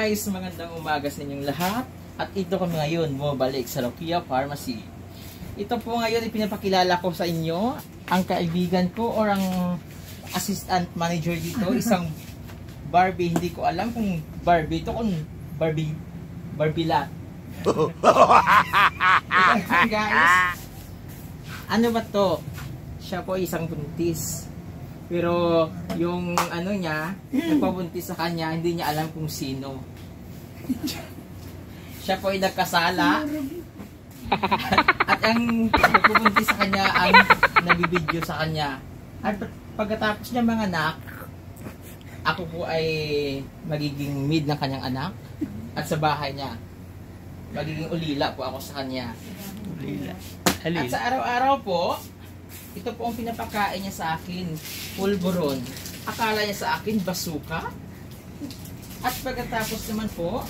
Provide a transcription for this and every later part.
guys, magandang umaga sa inyong lahat. At ito kami ngayon, bumabalik sa Rokia Pharmacy. Ito po ngayon, ipinapakilala ko sa inyo ang kaibigan ko or ang assistant manager dito, isang Barbie. Hindi ko alam kung Barbie ito, kung Barbie lot. Guys, ano ba to? Siya po isang buntis. Pero yung ano niya, nagpabuntis sa kanya, hindi niya alam kung sino. Siya po ay nagkasala. At ang nagpabuntis sa kanya, ang nabibideo sa kanya. At pagkatapos niya mga anak, ako po ay magiging maid ng kanyang anak. At sa bahay niya, magiging ulila po ako sa kanya. Ulila. At sa araw-araw po, ito po ang pinapakain niya sa akin, pulburon. Akala niya sa akin, basuka. At pagkatapos naman po,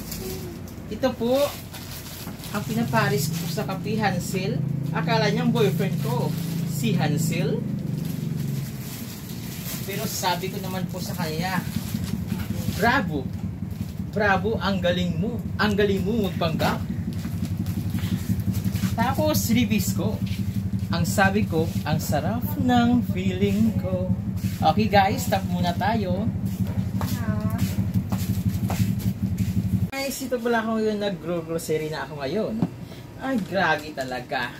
ito po, ang pinaparis ko sa kape, Hansel. Akala niya ang boyfriend ko, si Hansel. Pero sabi ko naman po sa kanya, bravo, bravo, ang galing mo magpanggap. Tapos, release ko. Ang sabi ko, ang sarap ng feeling ko. Okay guys, stop muna tayo. Guys, ito pala ako yung nag-grocery na ako ngayon. Ay, grabe talaga.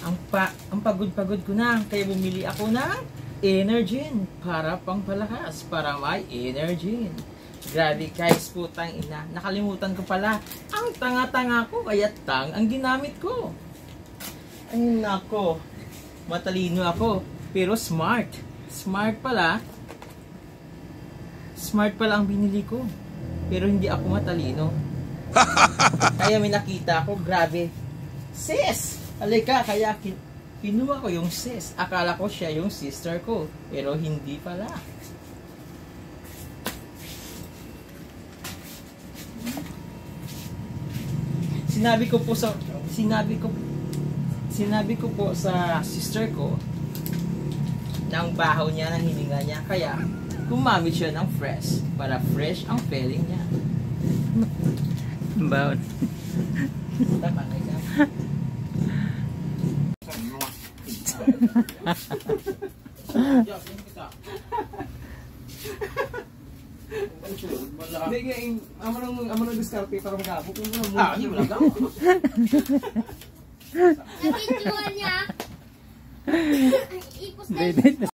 Ang pagod-pagod ko na. Kaya bumili ako ng Energen para pangpalakas, para may energy. Grabe guys, putang ina. Nakalimutan ko pala. Ang tanga-tanga ko, kaya tang ang ginamit ko. Ay nako. Matalino ako, pero smart. Smart pala. Smart pala ang binili ko. Pero hindi ako matalino. Kaya may nakita ako, grabe. Sis! Halika, kaya kinuha ko yung sis. Akala ko siya yung sister ko. Pero hindi pala. Sinabi ko po sa sister ko ng bahaw niya, ng hininga niya. Kaya, gumamit siya ng fresh para fresh ang feeling niya. Baon. Tama ka ka. Hindi, amo nang diskarte para magabok. Hindi mo lang daw. Naging niya. Ikos na